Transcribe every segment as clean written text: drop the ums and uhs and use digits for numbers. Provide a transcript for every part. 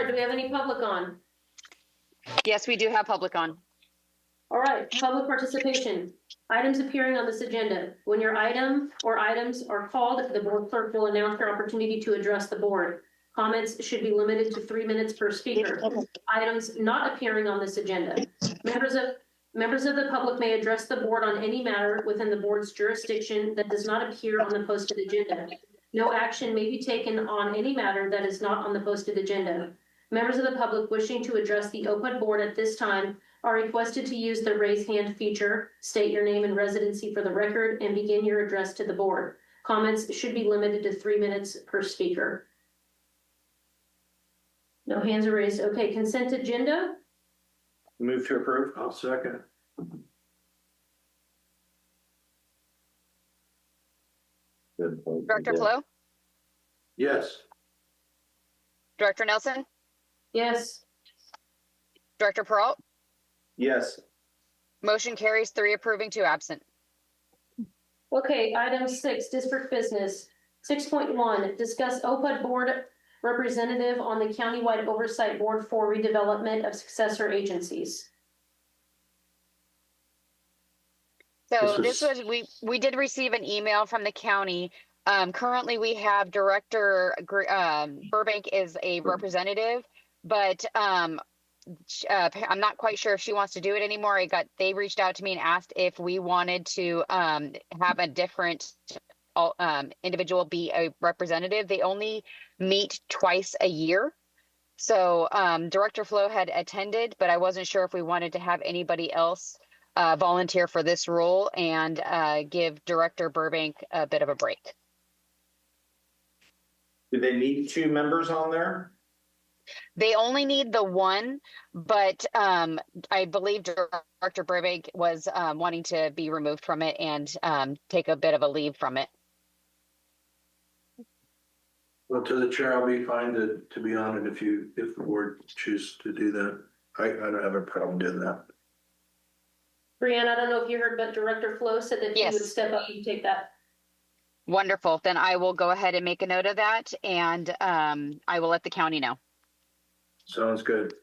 right, do we have any public on? Yes, we do have public on. All right, public participation. Items appearing on this agenda. When your item or items are called, the board clerk will announce your opportunity to address the board. Comments should be limited to 3 minutes per speaker. Items not appearing on this agenda. Members of the public may address the board on any matter within the board's jurisdiction that does not appear on the posted agenda. No action may be taken on any matter that is not on the posted agenda. Members of the public wishing to address the OPUD board at this time are requested to use the raise hand feature, state your name and residency for the record, and begin your address to the board. Comments should be limited to 3 minutes per speaker. No hands are raised. Okay, consent agenda. Move to approve. I'll second. Director Flo? Yes. Director Nelson? Yes. Director Peralt? Yes. Motion carries 3 approving, 2 absent. Okay, item 6, district business. 6.1, discuss OPUD board representative on the countywide oversight board for redevelopment of successor agencies. So we did receive an email from the county. Currently we have Director Burbank is a representative, but I'm not quite sure if she wants to do it anymore. They reached out to me and asked if we wanted to have a different individual be a representative. They only meet twice a year. So Director Flo had attended, but I wasn't sure if we wanted to have anybody else volunteer for this role and give Director Burbank a bit of a break. Do they need 2 members on there? They only need the one, but I believe Director Burbank was wanting to be removed from it and take a bit of a leave from it. Well, to the chair, I'll be fine to be on it if the board chooses to do that. I don't have a problem doing that. Brianna, I don't know if you heard, but Director Flo said that he would step up and take that. Wonderful. Then I will go ahead and make a note of that, and I will let the county know. Sounds good.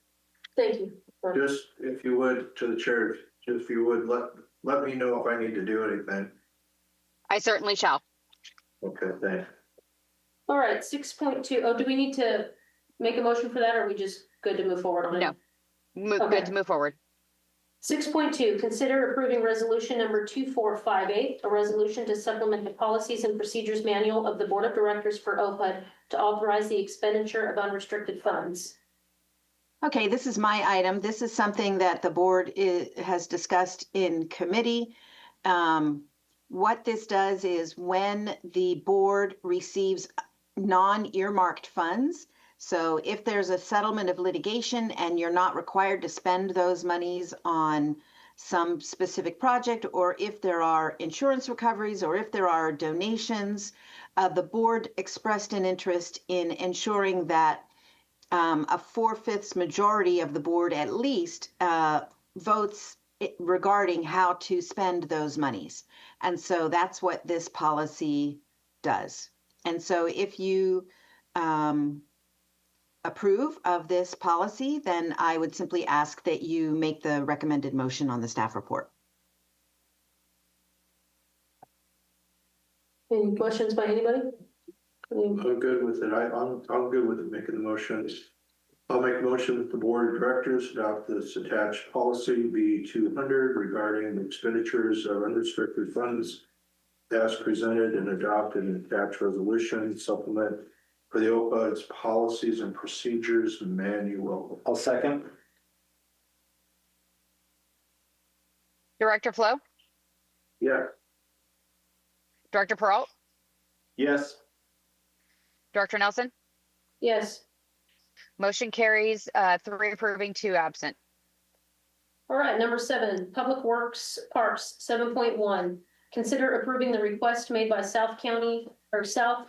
Thank you. Just if you would, to the chair, if you would let me know if I need to do anything. I certainly shall. Okay, thanks. All right, 6.2. Oh, do we need to make a motion for that, or are we just good to move forward on it? No. Good to move forward. 6.2, consider approving resolution number 2458, a resolution to supplement the policies and procedures manual of the Board of Directors for OPUD to authorize the expenditure of unrestricted funds. Okay, this is my item. This is something that the board has discussed in committee. What this does is when the board receives non-earmarked funds, so if there's a settlement of litigation and you're not required to spend those monies on some specific project, or if there are insurance recoveries, or if there are donations, the board expressed an interest in ensuring that a 4/5 majority of the board at least votes regarding how to spend those monies. And so that's what this policy does. And so if you approve of this policy, then I would simply ask that you make the recommended motion on the staff report. Any questions by anybody? I'm good with it. I'm good with it, making the motions. I'll make a motion that the board of directors adopt this attached policy B200 regarding the expenditures of unrestricted funds as presented and adopted in attached resolution supplement for the OPUD's policies and procedures manual. I'll second. Director Flo? Yeah. Director Peralt? Yes. Director Nelson? Yes. Motion carries 3 approving, 2 absent. All right, number 7, Public Works Parks. 7.1, consider approving the request made by South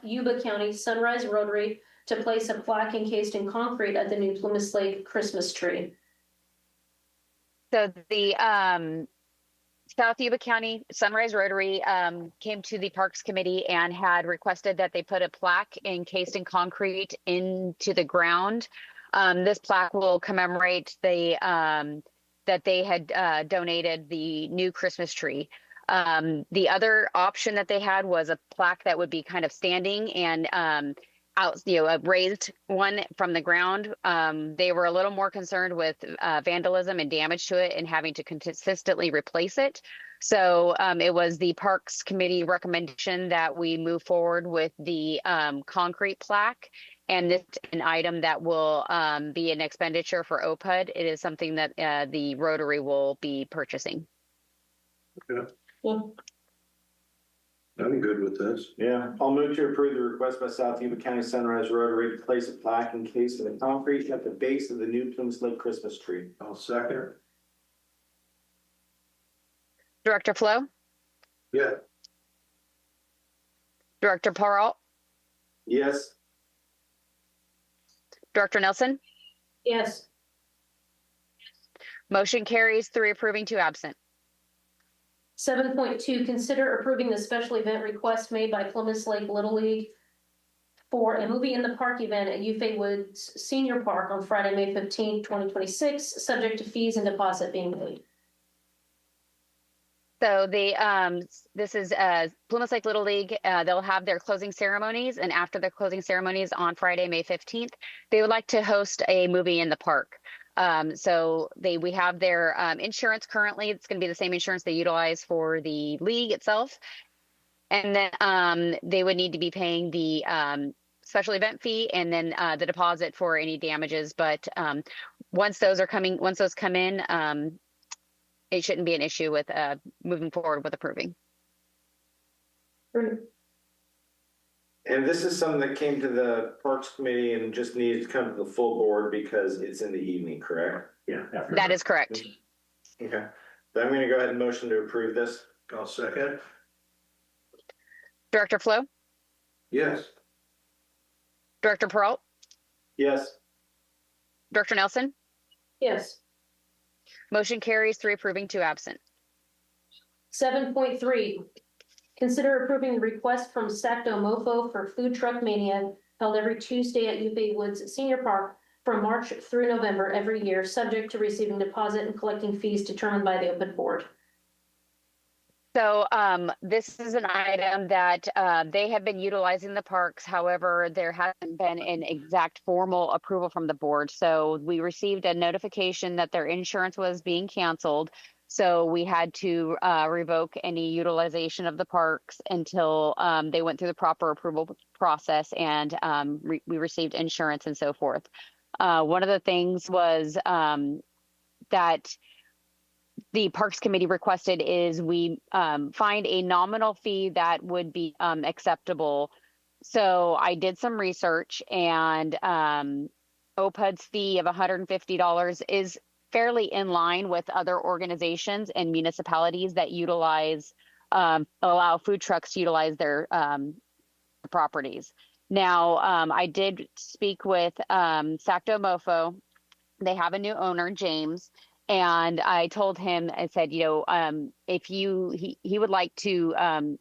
Yuba County Sunrise Rotary to place a plaque encased in concrete at the new Plymouth Lake Christmas tree. So the South Yuba County Sunrise Rotary came to the Parks Committee and had requested that they put a plaque encased in concrete into the ground This plaque will commemorate that they had donated the new Christmas tree. The other option that they had was a plaque that would be kind of standing and a raised one from the ground. They were a little more concerned with vandalism and damage to it and having to consistently replace it. So it was the Parks Committee recommendation that we move forward with the concrete plaque. And this is an item that will be an expenditure for OPUD. It is something that the Rotary will be purchasing. I'm good with this. Yeah, I'll move to approve the request by South Yuba County Sunrise Rotary to place a plaque encased in the concrete at the base of the new Plymouth Lake Christmas tree. I'll second. Director Flo, Yeah. Director Peralt, Yes. Director Nelson. Yes. Motion carries 3 approving, 2 absent. 7.2, consider approving the special event request made by Plymouth Lake Little League for a movie in the park event at Yuba Woods Senior Park on Friday, May 15th, 2026, subject to fees and deposit being paid. So this is Plymouth Lake Little League. They'll have their closing ceremonies, and after the closing ceremonies on Friday, May 15th, they would like to host a movie in the park. So we have their insurance currently. It's going to be the same insurance they utilize for the league itself. And then they would need to be paying the special event fee and then the deposit for any damages. But once those come in, it shouldn't be an issue with moving forward with approving. And this is something that came to the Parks Committee and just needed to come to the full board because it's in the evening, correct? Yeah. That is correct. Okay. So I'm going to go ahead and motion to approve this. I'll second. Director Flo, Yes. Director Peralt, Yes. Director Nelson. Yes. Motion carries 3 approving, 2 absent. 7.3, consider approving the request from Sacto Mofo for Food Truck Mania held every Tuesday at Yuba Woods Senior Park from March through November every year, subject to receiving deposit and collecting fees determined by the OPUD board. So this is an item that they have been utilizing the parks. However, there hasn't been an exact formal approval from the board. So we received a notification that their insurance was being canceled. So we had to revoke any utilization of the parks until they went through the proper approval process and we received insurance and so forth. One of the things was that the Parks Committee requested is we find a nominal fee that would be acceptable. So I did some research, and OPUD's fee of $150 is fairly in line with other organizations and municipalities that utilize, allow food trucks to utilize their properties. Now, I did speak with Sacto Mofo. They have a new owner, James. And I told him, I said, if he would like to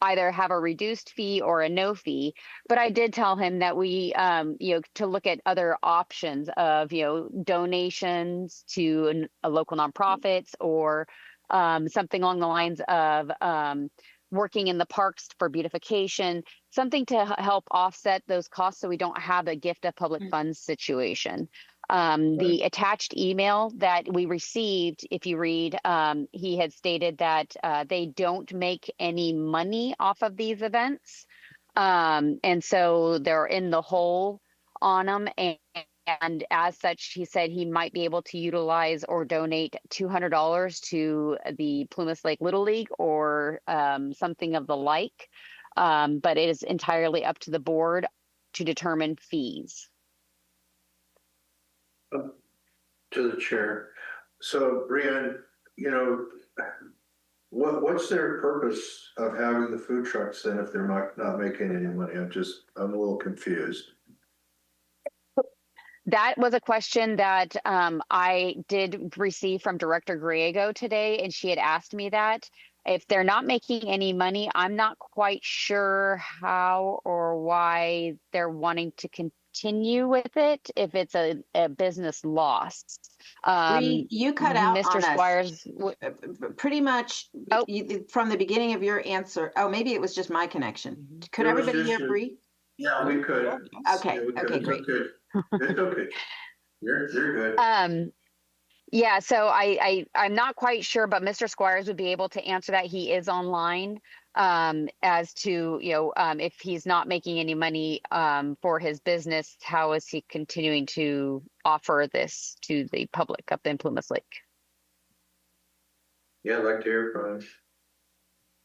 either have a reduced fee or a no fee, but I did tell him that we, to look at other options of, donations to a local nonprofits or something along the lines of working in the parks for beautification, something to help offset those costs so we don't have a gift of public funds situation. The attached email that we received, if you read, he had stated that they don't make any money off of these events. And so they're in the hole on them. And as such, he said he might be able to utilize or donate $200 to the Plymouth Lake Little League or something of the like. But it is entirely up to the board to determine fees. To the chair. So, Brianne, what's their purpose of having the food trucks then if they're not making any money? I'm a little confused. That was a question that I did receive from Director Griego today, and she had asked me that. If they're not making any money, I'm not quite sure how or why they're wanting to continue with it if it's a business loss. You cut out Mr. on us. Squires, Pretty much Oh. from the beginning of your answer. Oh, maybe it was just my connection. Could It was everybody just hear you. Bree? Yeah, we could. Okay, Yeah, we could. okay, It's great. okay. It's okay. You're good. Yeah, so I'm not quite sure, but Mr. Squires would be able to answer that. He is online, as to, if he's not making any money for his business, how is he continuing to offer this to the public up in Plymouth Lake? Yeah, I'd like to hear from him.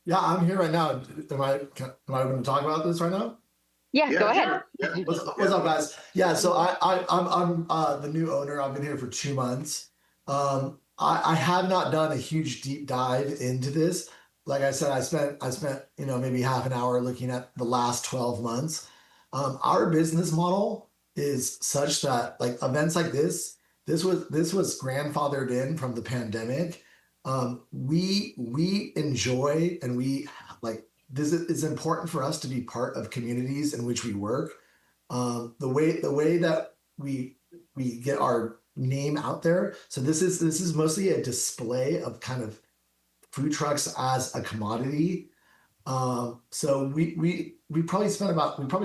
Yeah, I'm here right now. Am I going to talk about this right now? Yeah, go ahead. Yeah. What's up, guys? Yeah, so I'm the new owner. I've been here for 2 months. I have not done a huge deep dive into this. Like I said, I spent maybe half an hour looking at the last 12 months. Our business model is such that like events like this was grandfathered in from the pandemic. We enjoy and we like this is important for us to be part of communities in which we work. The way that we get our name out there. So this is mostly a display of kind of food trucks as a commodity. So we probably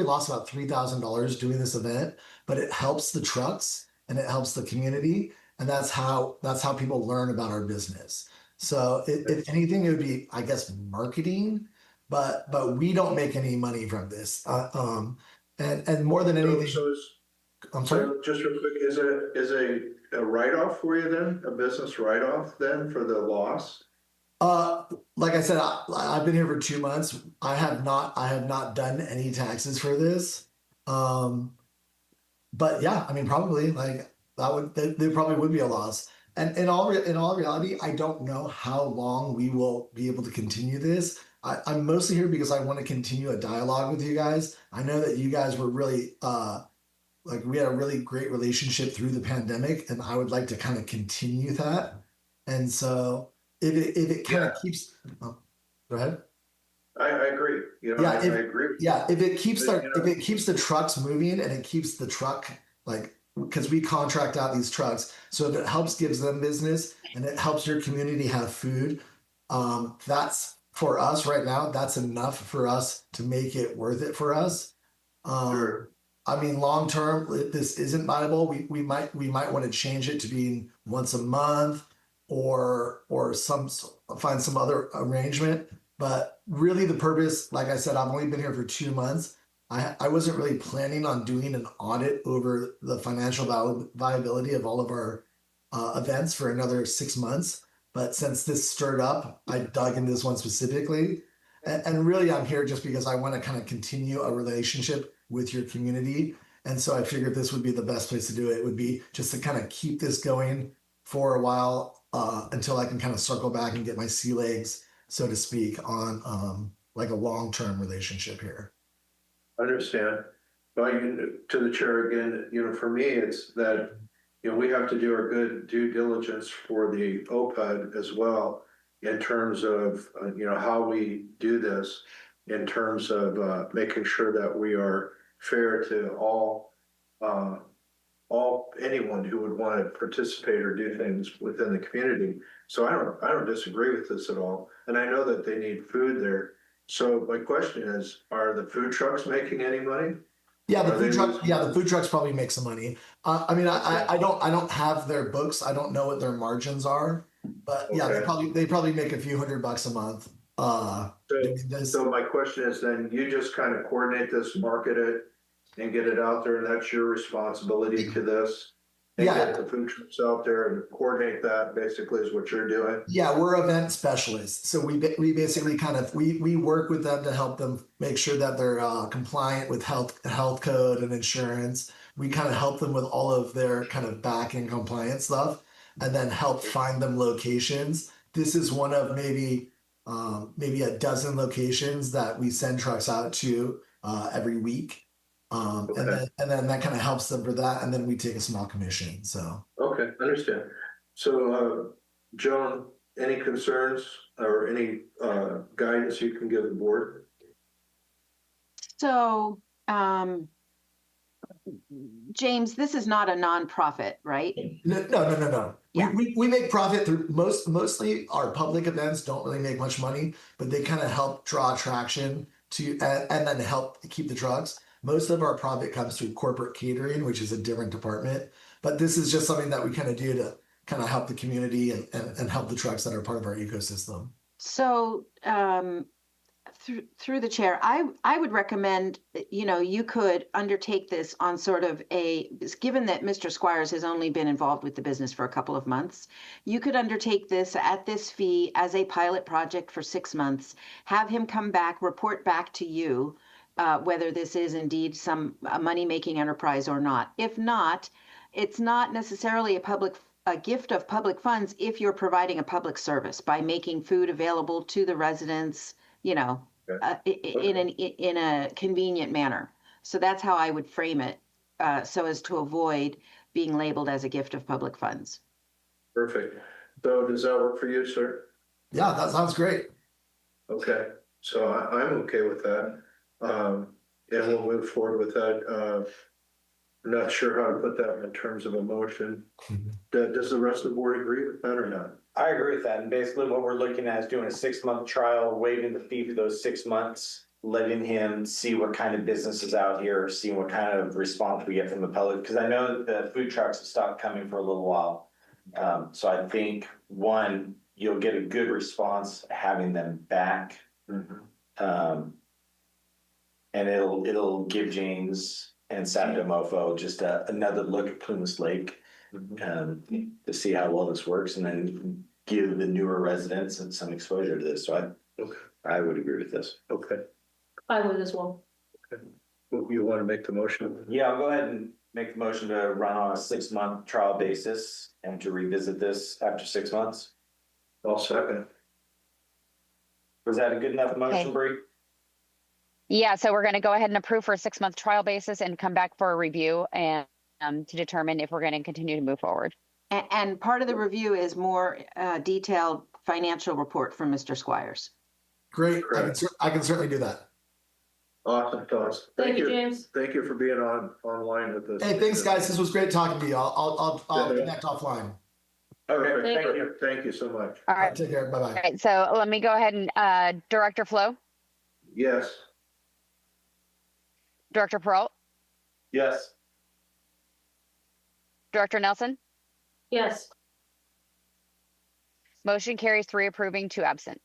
lost about $3,000 doing this event, but it helps the trucks and it helps the community, and that's how people learn about our business. So if anything, it would be, I guess, marketing, but we don't make any money from this. And more than anything, I'm sorry. So just real quick, is a write-off for you then? A business write-off then for the loss? Like I said, I've been here for 2 months. I have not done any taxes for this. But yeah, I mean, probably like there probably would be a loss. And in all reality, I don't know how long we will be able to continue this. I'm mostly here because I want to continue a dialogue with you guys. I know that you guys were really like we had a really great relationship through the pandemic, and I would like to kind of continue that. And so if it kind of keeps, go ahead. I agree. I agree. Yeah, if it keeps the trucks moving and it keeps the truck like because we contract out these trucks, so if it gives them business and it helps your community have food, that's for us right now. That's enough for us to make it worth it for us. Sure. I mean, long term, this isn't viable. We might want to change it to being once a month, or find some other arrangement. But really, the purpose, like I said, I've only been here for 2 months. I wasn't really planning on doing an audit over the financial viability of all of our events for another 6 months. But since this stirred up, I dug into this one specifically. And really, I'm here just because I want to kind of continue a relationship with your community. And so I figured this would be the best place to do it, would be just to kind of keep this going for a while until I can kind of circle back and get my sea legs, so to speak, on like a long-term relationship here. Understand. But to the chair again, for me, it's that, we have to do our good due diligence for the OPUD as well in terms of, how we do this, in terms of making sure that we are fair to anyone who would want to participate or do things within the community. So I don't disagree with this at all. And I know that they need food there. So my question is, are the food trucks making any money? Yeah, the food trucks probably make some money. I mean, I don't have their books. I don't know what their margins are, but yeah, they probably make a few $100 a month. So my question is then, you just kind of coordinate this, market it, and get it out there, and that's your responsibility to this. And get the food trucks out there and coordinate that, basically, is what you're doing. Yeah, we're event specialists. So we basically kind of, we work with them to help them make sure that they're compliant with health code and insurance. We kind of help them with all of their kind of back end compliance stuff, and then help find them locations. This is one of maybe a dozen locations that we send trucks out to every week. And then that kind of helps them for that, and then we take a small commission. So okay, understand. So Joan, any concerns or any guidance you can give the board? So, James, this is not a nonprofit, right? No. Yeah. We make profit through mostly our public events don't really make much money, but they kind of help draw attraction to and then help keep the trucks. Most of our profit comes through corporate catering, which is a different department. But this is just something that we kind of do to kind of help the community and help the trucks that are part of our ecosystem. So, through the chair, I would recommend, you could undertake this on sort of given that Mr. Squires has only been involved with the business for a couple of months, you could undertake this at this fee as a pilot project for 6 months, have him come back, report back to you, whether this is indeed a money-making enterprise or not. If not, it's not necessarily a gift of public funds if you're providing a public service by making food available to the residents, in a convenient manner. So that's how I would frame it, so as to avoid being labeled as a gift of public funds. Perfect. So does that work for you, sir? Yeah, that sounds great. Okay, so I'm okay with that. And we'll move forward with that. I'm not sure how to put that in terms of a motion. Does the rest of the board agree with that or not? I agree with that. And basically what we're looking at is doing a 6-month trial, waiving the fee for those 6 months, letting him see what kind of business is out here, seeing what kind of response we get from the public. Because I know that the food trucks have stopped coming for a little while. So I think, one, you'll get a good response having them back. And it'll give James and Saturday Mofo just another look at Plumas Lake to see how well this works, and then give the newer residents some exposure to this. So I would agree with this. Okay. I would as well. Okay. You want to make the motion? Yeah, I'll go ahead and make the motion to run on a 6-month trial basis and to revisit this after 6 months. I'll second. Was that a good enough motion, Okay. Bree? Yeah, so we're going to go ahead and approve for a 6-month trial basis and come back for a review and to determine if we're going to continue to move forward. And part of the review is more detailed financial report from Mr. Squires. Great. I can certainly do that. Awesome, thoughts. Thank you, James. Thank you for being online with us. Hey, thanks, guys. This was great talking to you. I'll connect offline. Okay, Thank you. Thank you so much. All right. Take care. Bye-bye. All right. So let me go ahead and Director Flo, Yes. Director Peralt, Yes. Director Nelson. Yes. Motion carries 3 approving, 2 absent.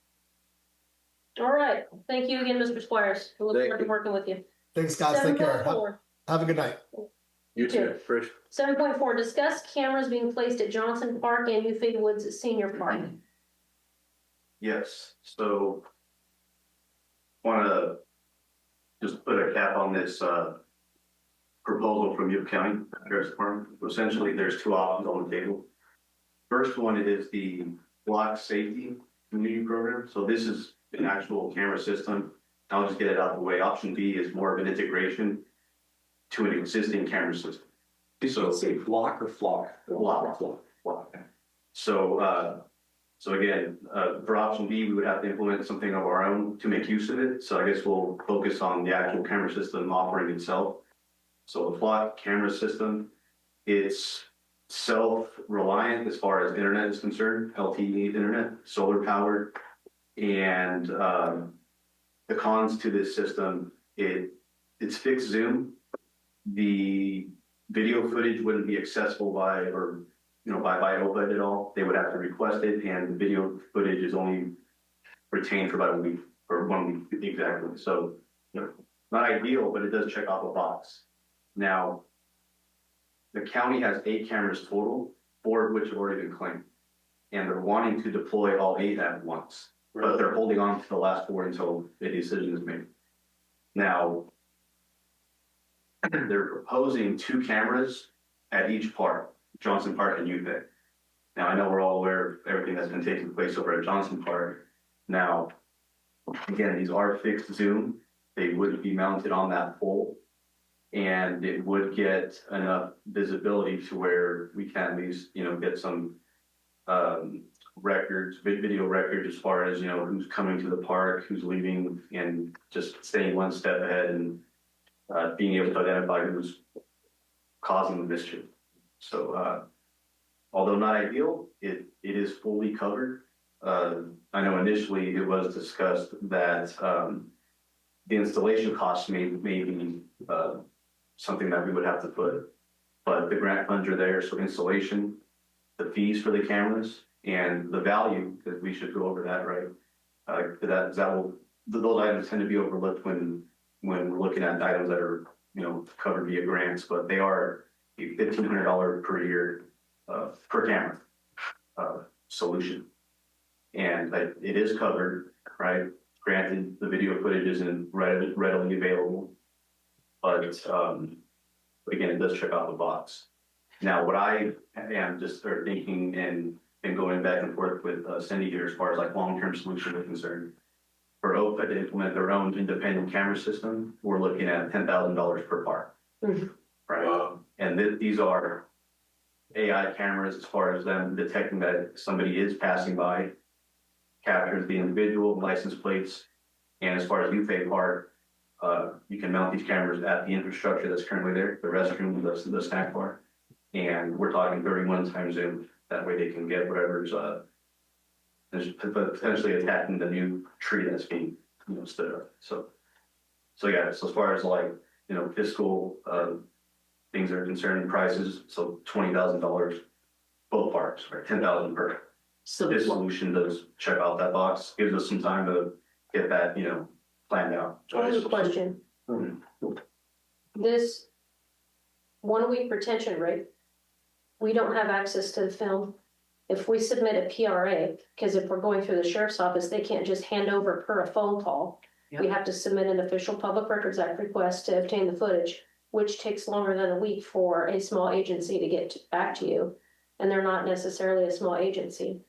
All right. Thank you again, Mr. Squires. We look Thank forward to you. working with you. Thanks, guys. Take care. 7.4. Have a good night. You too, Trish. 7.4, discuss cameras being placed at Johnson Park and Eufaid Woods Senior Park. Yes, so want to just put a cap on this proposal from Yuba County Sheriff's Department. Essentially, there's 2 options on the table. First one is the block safety community program. So this is an actual camera system. I'll just get it out of the way. Option B is more of an integration to an existing camera system. Did you say block or flock? Block. So again, for option B, we would have to implement something of our own to make use of it. So I guess we'll focus on the actual camera system offering itself. So the flock camera system, it's self-reliant as far as internet is concerned, LTE internet, solar powered. And the cons to this system, it's fixed zoom. The video footage wouldn't be accessible by OPUD at all. They would have to request it, and the video footage is only retained for about a week or 1 week exactly. So, not ideal, but it does check off a box. Now, the county has 8 cameras total, 4 of which have already been claimed, and they're wanting to deploy all 8 at once, but they're holding on to the last 4 until a decision is made. Now, they're proposing 2 cameras at each park, Johnson Park and Eufaid. Now, I know we're all aware of everything that's been taking place over at Johnson Park. Now, again, these are fixed zoom. They would be mounted on that pole, and it would get enough visibility to where we can at least, get some records, video records, as far as, you know, who's coming to the park, who's leaving, and just staying one step ahead and being able to identify who's causing the mischief. So although not ideal, it is fully covered. I know initially it was discussed that the installation costs may be something that we would have to put, but the grant funds are there, so installation, the fees for the cameras, and the value, because we should go over that, right? Those items tend to be overlooked when we're looking at items that are, you know, covered via grants, but they are a $1,500 per year per camera solution. And it is covered, right? Granted, the video footage isn't readily available, but again, it does check out the box. Now, what I am just thinking and going back and forth with Cindy here, as far as like long-term solutions are concerned, for OPUD to implement their own independent camera system, we're looking at $10,000 per park, right? And these are AI cameras, as far as them detecting that somebody is passing by, captures the individual, license plates, and as far as UFA Park, you can mount these cameras at the infrastructure that's currently there, the restroom, the snack bar, and we're talking 31 times Zoom. That way they can get whatever's potentially attacking the new tree that's being, you know, stood up. So yeah. So as far as like, you know, fiscal things are concerned, prices, so $20,000 both parks, or $10,000 per. So this solution does check out that box, gives us some time to get that, you know, planned out. I have a question. This 1 week retention rate, we don't have access to the film. If we submit a PRA, because if we're going through the sheriff's office, they can't just hand over per a phone call. Yep. We have to submit an official Public Records Act request to obtain the footage, which takes longer than a week for a small agency to get back to you. And they're not necessarily a small agency.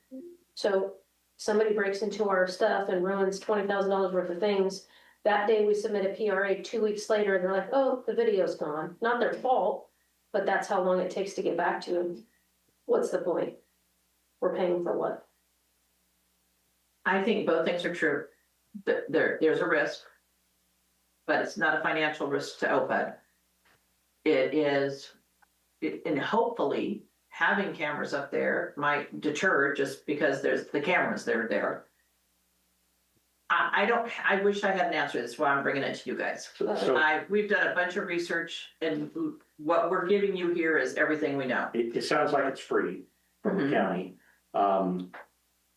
So somebody breaks into our stuff and ruins $20,000 worth of things. That day we submit a PRA, 2 weeks later, they're like, oh, the video's gone. Not their fault, but that's how long it takes to get back to them. What's the point? We're paying for what? I think both things are true. There's a risk, but it's not a financial risk to OPUD. It is, and hopefully having cameras up there might deter, just because there's the cameras that are there. I wish I had an answer. That's why I'm bringing it to you guys. We've done a bunch of research, and what we're giving you here is everything we know. It sounds like it's free from the county.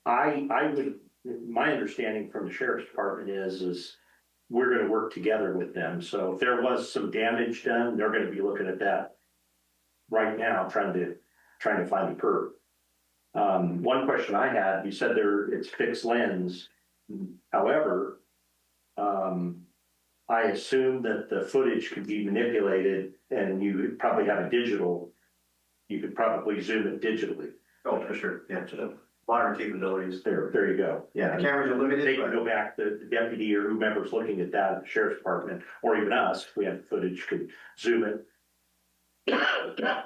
My understanding from the sheriff's department is we're going to work together with them. So if there was some damage done, they're going to be looking at that right now, trying to find the perp. One question I had, you said it's fixed lens. However, I assume that the footage could be manipulated, and you would probably have a digital. You could probably zoom it digitally. Oh, for sure. Yeah, modern capabilities. There you go. Yeah, the cameras are limited. They can go back, the deputy or whomever's looking at that at the sheriff's department, or even us, if we have footage, could zoom it.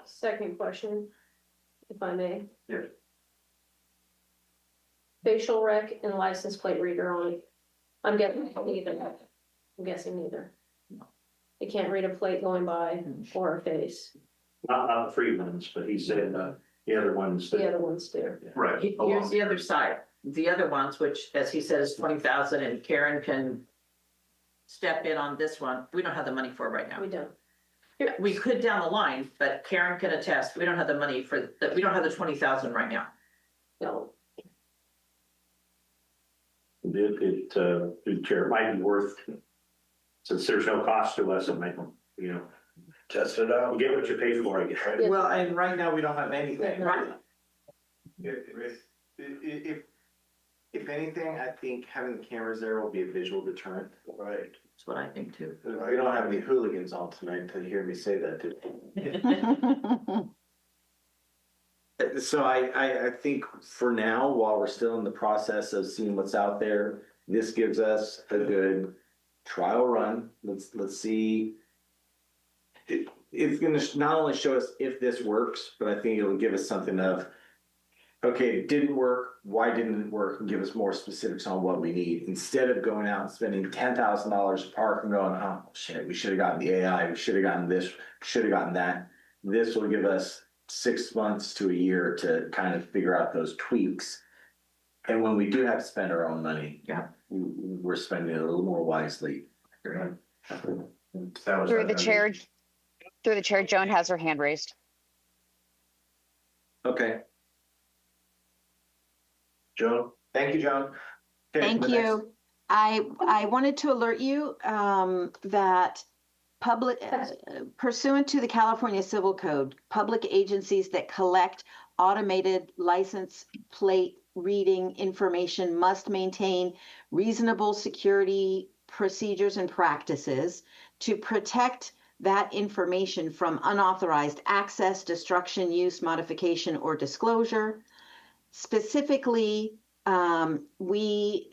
Second question, if I may. Yeah. Facial rec and license plate reader only. I'm guessing neither. You can't read a plate going by or a face. Not the free ones, but he said the other ones. The other ones do. Right. Here's the other side. The other ones, which, as he says, 20,000, and Karen can step in on this one. We don't have the money for it right now. We don't. We could down the line, but Karen can attest. We don't have the money for that. We don't have the 20,000 right now. No. It might be worth, since there's no cost to us, it might, you know, Test it out. you get what you pay for, I guess. Yeah. Well, and right now we don't have anything. Right. If anything, I think having the cameras there will be a visual deterrent. Right. That's what I think too. We don't have any hooligans on tonight to hear me say that, do we? So I think for now, while we're still in the process of seeing what's out there, this gives us a good trial run. Let's see. It's going to not only show us if this works, but I think it'll give us something of, okay, it didn't work, why didn't it work, and give us more specifics on what we need, instead of going out and spending $10,000 a park and going, oh, shit, we should have gotten the AI, we should have gotten this, should have gotten that. This will give us 6 months to a year to kind of figure out those tweaks. And when we do have to spend our own money, Yeah. we're spending it a little more wisely. Through the chair, Joan has her hand raised. Okay, Joan? thank you, Joan. Okay, Thank the next- you. I wanted to alert you that pursuant to the California Civil Code, public agencies that collect automated license plate reading information must maintain reasonable security procedures and practices to protect that information from unauthorized access, destruction, use, modification, or disclosure. Specifically, we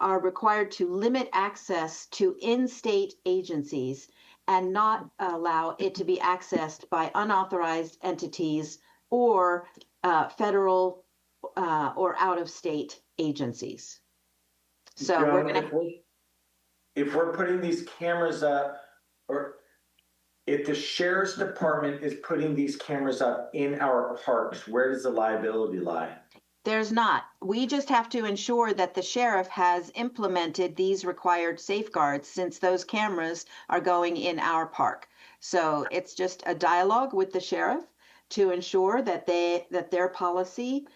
are required to limit access to in-state agencies and not allow it to be accessed by unauthorized entities or federal or out-of-state agencies. So Joan, we're going to. if we're putting these cameras up, or if the sheriff's department is putting these cameras up in our parks, where does the liability lie? There's not. We just have to ensure that the sheriff has implemented these required safeguards since those cameras are going in our park. So it's just a dialogue with the sheriff to ensure that their policy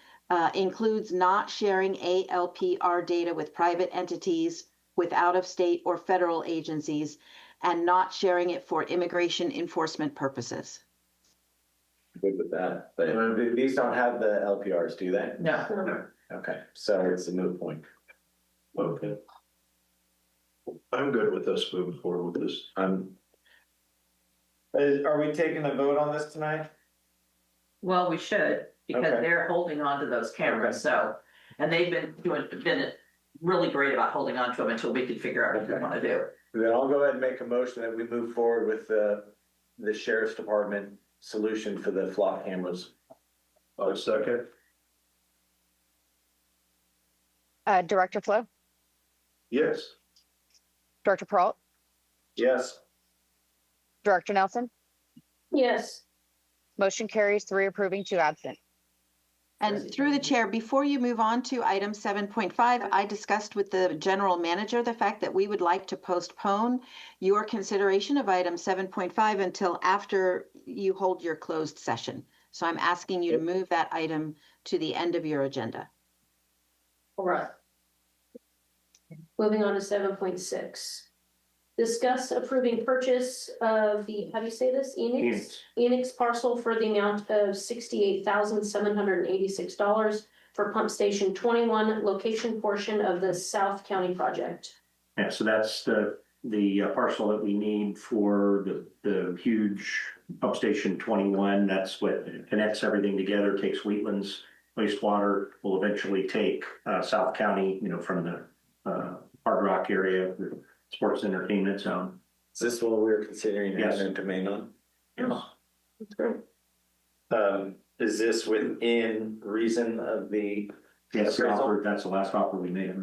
includes not sharing ALPR data with private entities, with out-of-state or federal agencies, and not sharing it for immigration enforcement purposes. Good with that, but these don't have the LPRs, do they? No. Okay, so it's a moot point. Okay. I'm good with us moving forward with this. Are we taking a vote on this tonight? Well, we should, because Okay. they're holding on to those cameras, Okay. so, and they've been really great about holding on to them until we can figure out what we want to do. Then I'll go ahead and make a motion that we move forward with the sheriff's department solution for the flock cameras. A second? Director Flo, Yes. Director Peralt, Yes. Director Nelson. Yes. Motion carries 3 approving, 2 absent. And through the chair, before you move on to item 7.5, I discussed with the general manager the fact that we would like to postpone your consideration of item 7.5 until after you hold your closed session. So I'm asking you to move that item to the end of your agenda. All right. Moving on to 7.6. Discuss approving purchase of the, how do you say this? Enix parcel for the amount of $68,786 for pump station 21 location portion of the South County project. Yeah, so that's the parcel that we need for the huge pump station 21. That's what connects everything together, takes Wheatland's wastewater, will eventually take South County, from the Hard Rock area, the sports entertainment zone. Is this what we were considering Yes. eminent domain on? Yes. That's great. Is this within reason of the? That's the appraisal? offer, that's the last offer we made.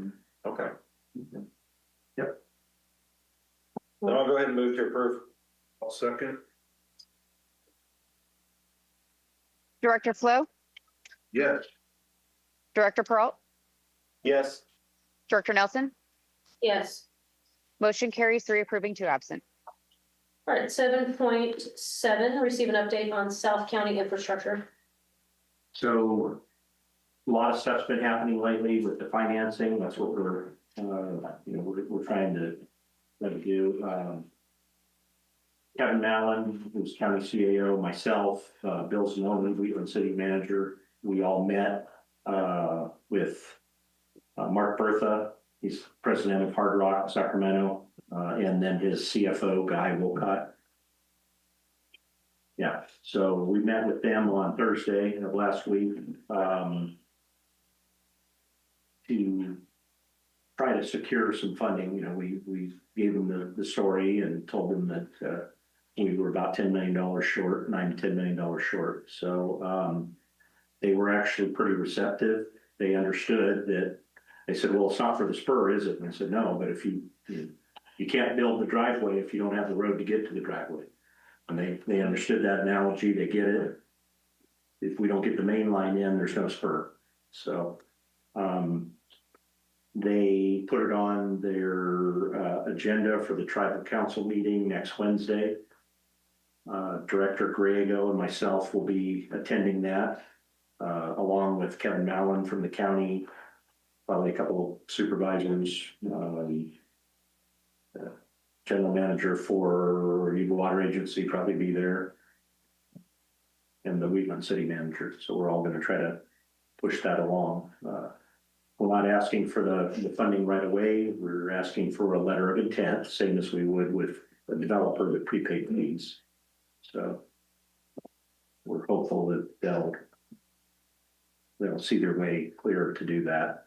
Okay. Yep. Then I'll go ahead and move to approve. I'll second. Director Flo, Yes. Director Peralt, Yes. Director Nelson. Yes. Motion carries 3 approving, 2 absent. All right, 7.7, receive an update on South County infrastructure. So a lot of stuff's been happening lately with the financing. That's what we're trying to do. Kevin Mallon, who's county CAO, myself, Bill Zanoni, Wheatland City Manager, we all met with Mark Bertha. He's president of Hard Rock, Sacramento, and then his CFO, Guy Wolcott. Yeah, so we met with them on Thursday of last week to try to secure some funding. We gave them the story and told them that we were about $10 million short, $9 to $10 million short. So they were actually pretty receptive. They understood that, they said, well, it's not for the spur, is it? And I said, no, but if you can't build the driveway if you don't have the road to get to the driveway. And they understood that analogy, they get it. If we don't get the main line in, there's no spur. So, they put it on their agenda for the tribal council meeting next Wednesday. Director Griego and myself will be attending that, along with Kevin Mallon from the county, probably a couple of supervisors, general manager for Yuba Water Agency probably be there, and the Wheatland city manager. So we're all going to try to push that along. We're not asking for the funding right away. We're asking for a letter of intent, same as we would with a developer with prepaid fees. So we're hopeful that they'll see their way clear to do that.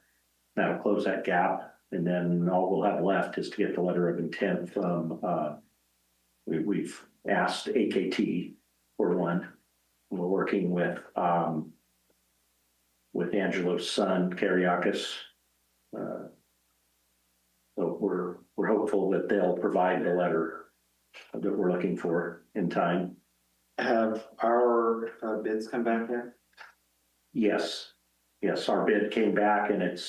That'll close that gap. And then all we'll have left is to get the letter of intent from, we've asked AKT for one. We're working with Angelo's son, Kariakis. So we're hopeful that they'll provide the letter that we're looking for in time. Have our bids come back yet? Yes, our bid came back and it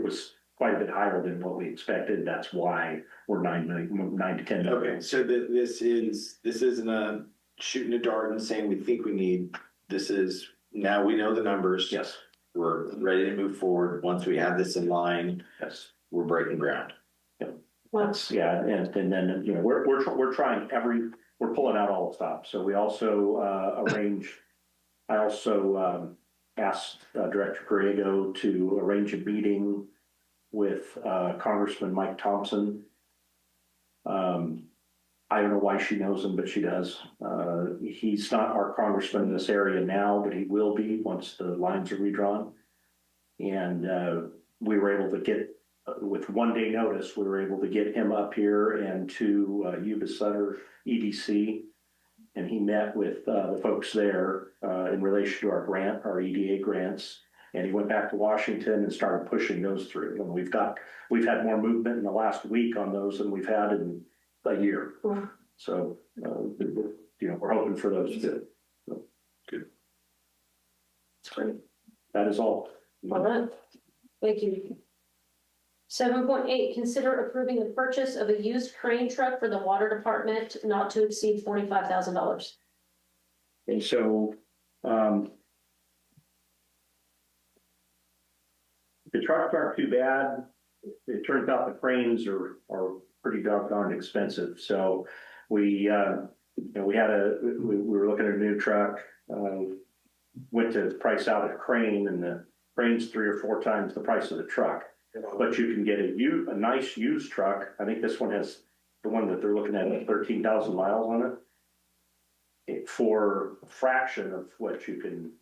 was quite a bit higher than what we expected. That's why we're 9 to 10 million. Okay, so this isn't a shooting a dart and saying we think we need. This is, now we know the numbers. Yes. We're ready to move forward. Once we have this in line, Yes. we're breaking ground. That's, yeah, and then, you know, we're trying we're pulling out all the stops. So we also I also asked Director Griego to arrange a meeting with Congressman Mike Thompson. I don't know why she knows him, but she does. He's not our congressman in this area now, but he will be once the lines are redrawn. And we were able to get, with 1 day notice, we were able to get him up here and to Yuba-Sutter EDC. And he met with the folks there in relation to our grant, our EDA grants. And he went back to Washington and started pushing those through. And we've had more movement in the last week on those than we've had in a year. So, you know, we're hoping for those too. So, good. That's great. That is all. All right. Thank you. 7.8, consider approving the purchase of a used crane truck for the water department not to exceed $45,000. And so, the trucks aren't too bad. It turns out the cranes are pretty doggone expensive. So we were looking at a new truck, went to price out a crane, and the crane's 3 or 4 times the price of the truck. But you can get a nice used truck. I think this one has, the one that they're looking at 13,000 miles on it, for a fraction of what you can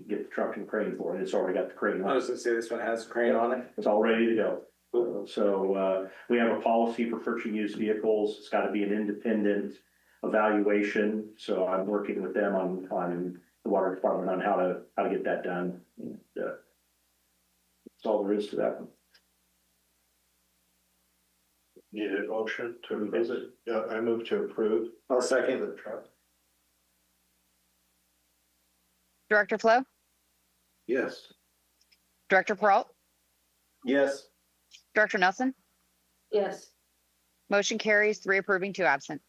get the truck and crane for. And it's already got the crane on it. I was gonna say this one has a crane on it. It's all ready to go. So we have a policy for purchasing used vehicles. It's got to be an independent evaluation. So I'm working with them on the water department on how to get that done. And, that's all there is to that one. Need a motion to revisit? Yeah, I move to approve. I'll second the truck. Director Flo, Yes. Director Peralt, Yes. Director Nelson, Yes. motion carries 3 approving, 2 absent.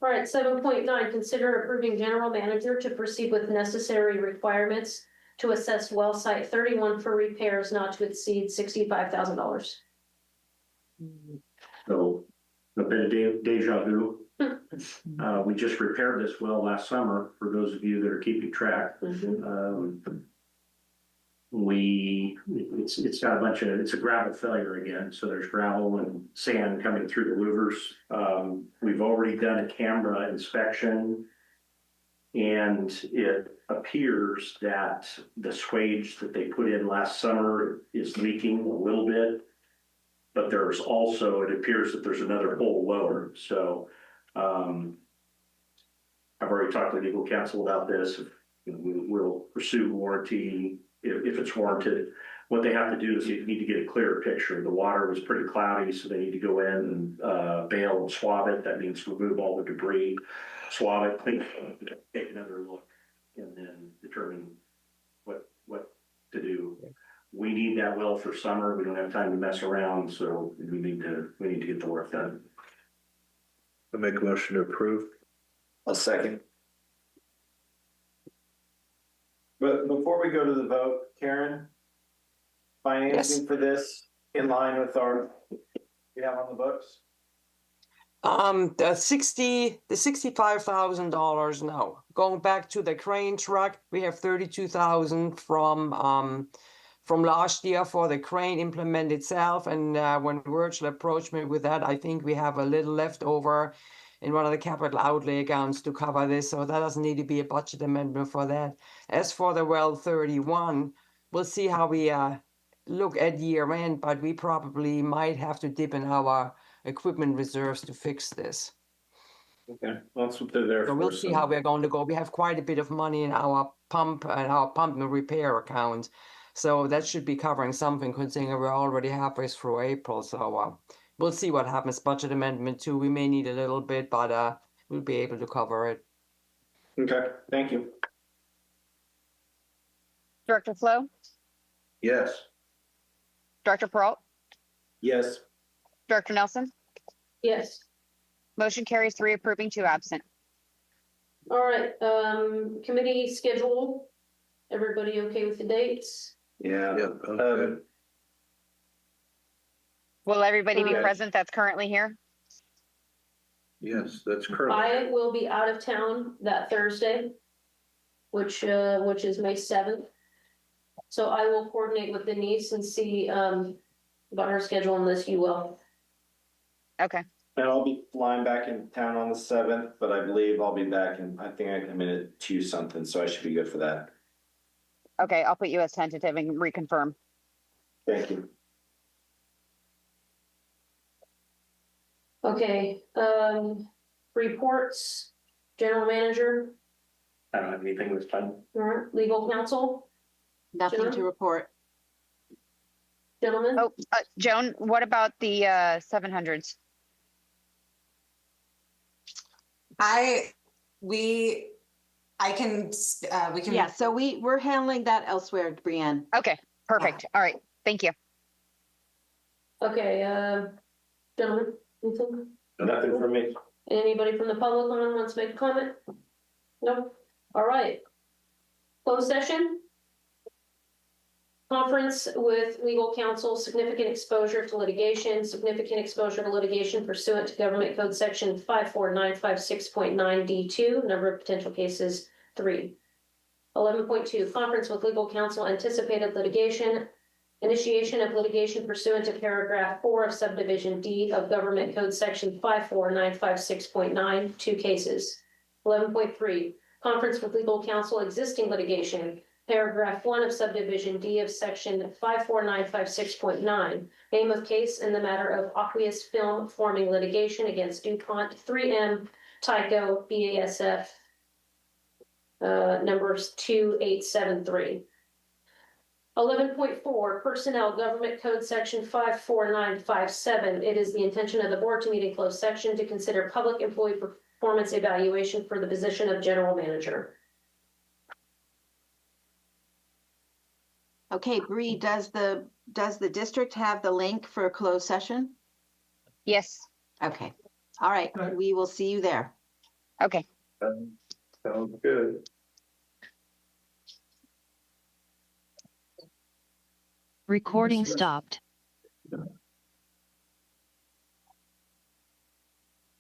All right, 7.9, consider approving general manager to proceed with necessary requirements to assess well site 31 for repairs not to exceed $65,000. So a bit of deja vu. We just repaired this well last summer, for those of you that are keeping track. It's got a bunch of, it's a gravel failure again. So there's gravel and sand coming through the louvers. We've already done a camera inspection, and it appears that the swage that they put in last summer is leaking a little bit. But there's also, it appears that there's another hole lower. So I've already talked to legal counsel about this. we'll pursue warranty if it's warranted. What they have to do is you need to get a clearer picture. The water was pretty cloudy, so they need to go in and bail and swab it. That means remove all the debris, swab it, clean it, take another look, and then determine what to do. We need that well for summer. We don't have time to mess around, so we need to get the work done. I'll make a motion to approve. I'll second. But before we go to the vote, Karen, financing for this in line with our, we have on the books? The $65,000, no. Going back to the crane truck, we have 32,000 from last year for the crane implement itself. And when Virgil approached me with that, I think we have a little left over in one of the capital outlay accounts to cover this. So that doesn't need to be a budget amendment for that. As for the well 31, we'll see how we look at year end, but we probably might have to dip in our equipment reserves to fix this. Okay, well, that's what they're there So for. we'll see how we're going to go. We have quite a bit of money in our pump and repair account. So that should be covering something, considering we're already halfway through April. So we'll see what happens. Budget amendment 2, we may need a little bit, but we'll be able to cover it. Okay, thank you. Director Flo, Yes. Director Peralt, Yes. Director Nelson. Yes. Motion carries 3 approving, 2 absent. All right, committee schedule. Everybody okay with the dates? Yeah. Yeah, okay. Will everybody be Okay. present that's currently here? Yes, that's correct. I will be out of town that Thursday, which is May 7th. So I will coordinate with Denise and see, about her schedule unless you will. Okay. And I'll be flying back in town on the 7th, but I believe I'll be back and I think I come in at 2 something, so I should be good for that. Okay, I'll put you as tentative and reconfirm. Thank you. Okay, reports, general manager, I don't have anything this time. all right, legal counsel, Nothing Sure. to report. gentlemen? Oh, Joan, what about the 700s? We can. Yeah, so we're handling that elsewhere, Brianne. Okay, perfect. All right, thank you. Okay, gentlemen, anything? Nothing from me. Anybody from the public wants to make a comment? Nope. All right. Closed session. Conference with legal counsel, significant exposure to litigation pursuant to Government Code Section 54956.9 D2, number of potential cases 3. 11.2, conference with legal counsel, anticipated litigation, initiation of litigation pursuant to paragraph 4 of subdivision D of Government Code Section 54956.9, 2 cases. 11.3, conference with legal counsel, existing litigation, paragraph 1 of subdivision D of section 54956.9, name of case in the matter of aqueous film forming litigation against DuPont 3M Tyco BASF numbers 2873. 11.4, personnel, Government Code Section 54957. It is the intention of the board to meet in closed section to consider public employee performance evaluation for the position of general manager. Okay, Bree, does the district have the link for a closed session? Yes. Okay, all right, we will see you there. Okay. Sounds good. Recording stopped.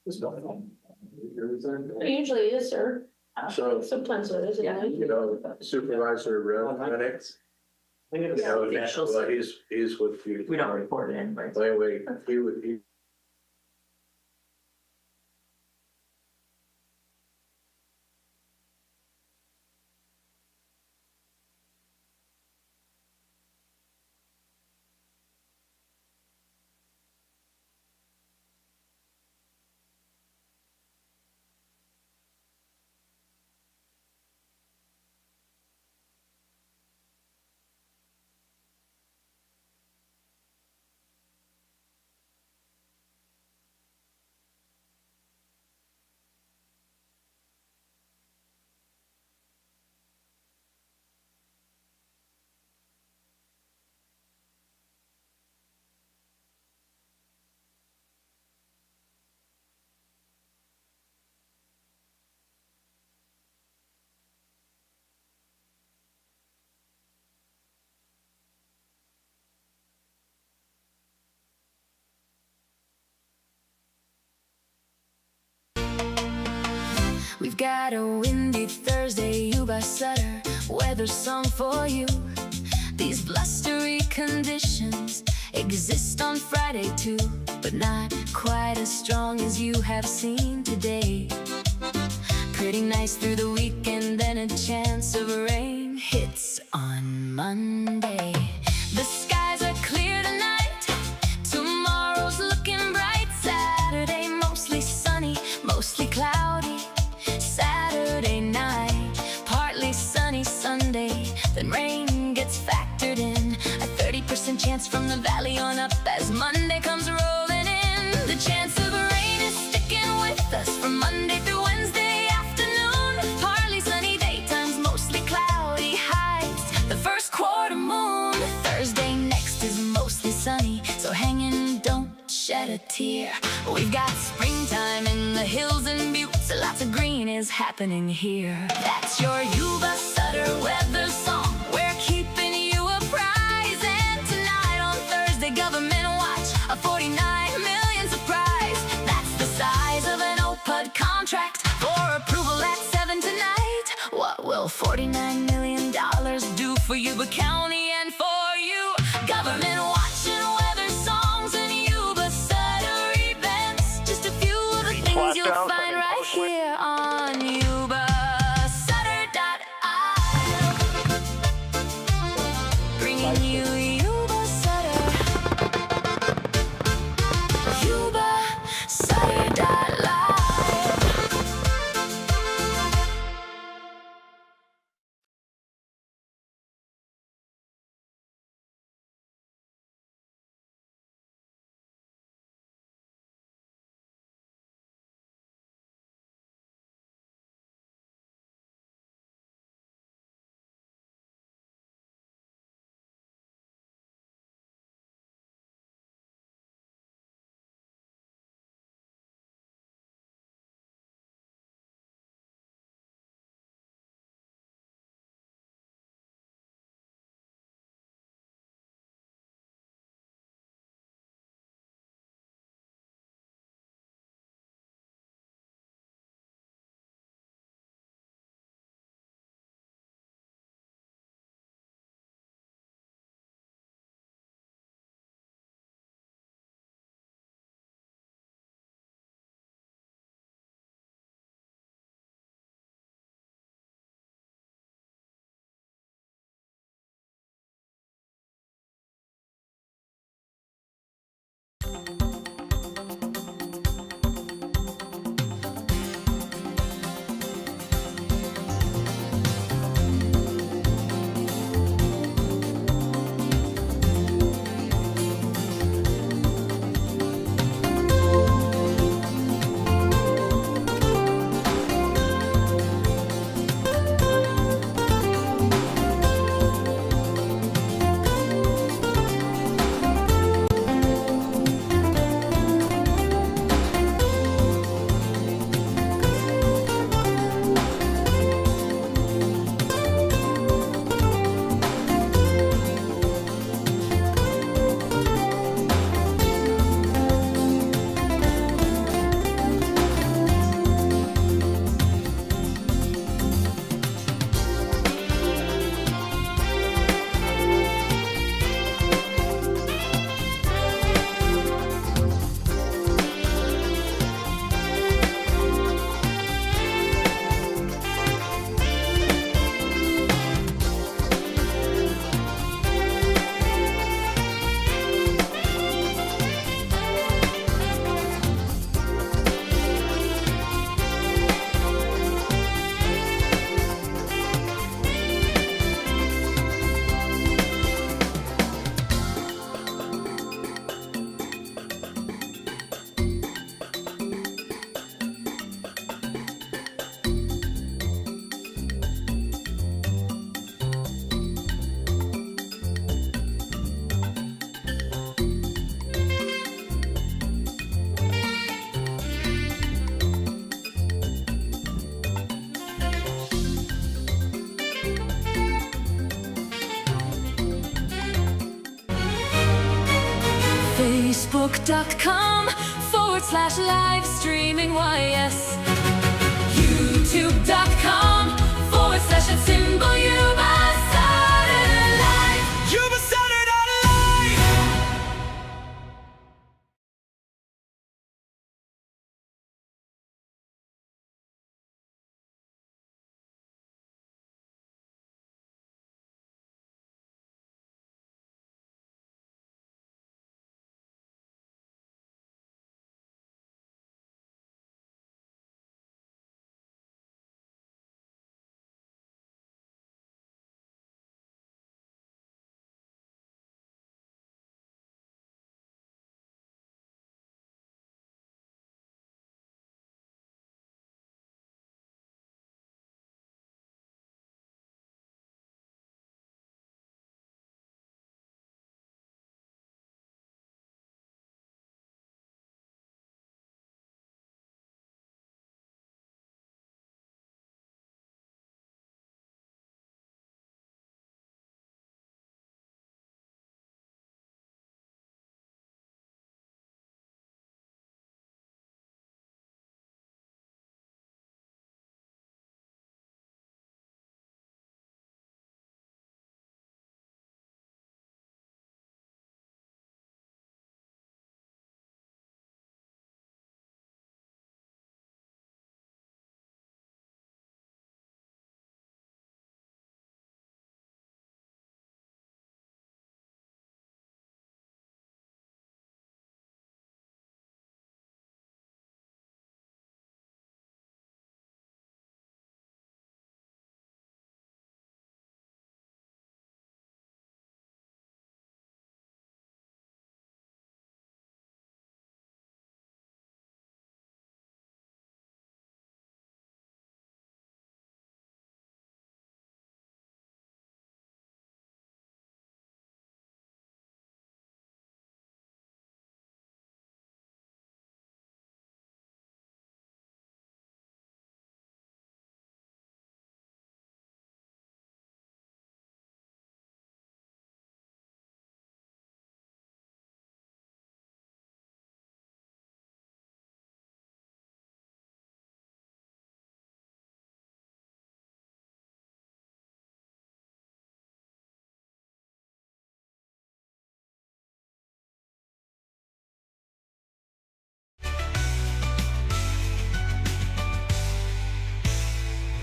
It usually is, sir. So, Sometimes it is. Yeah. you know, Supervisor Rennick, you know, well, he's with you. We don't report it anyway. Anyway, he got a windy Thursday Yuba-Sutter weather song for you. These blustery conditions exist on Friday too, but not quite as strong as you have seen today. Pretty nice through the weekend, then a chance of rain hits on Monday. The skies are clear tonight, tomorrow's looking bright. Saturday mostly sunny, mostly cloudy. Saturday night, partly sunny. Sunday, then rain gets factored in. A 30% chance from the valley on up as Monday comes rolling in. The chance of rain is sticking with us from Monday through Wednesday afternoon. Partly sunny daytimes, mostly cloudy highs. The first quarter moon. Thursday next is mostly sunny, so hang in, don't shed a tear. We've got springtime in the hills and buttes, lots of green is happening here. That's your Yuba-Sutter weather song. We're keeping you apprised, and tonight on Thursday, government watch, a 49 million surprise. That's the size of an OPUD contract for approval at 7 tonight. What will $49 million do for Yuba County and for you? Government watching weather songs and Yuba-Sutter events. Just a few of the things you'll find right here on Yuba-Sutter.LIVE. Bringing you Yuba-Sutter. Yuba-Sutter.LIVE. Facebook.com/live streaming YS. YouTube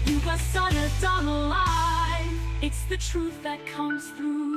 Yuba-Sutter.LIVE. It's the truth that comes through.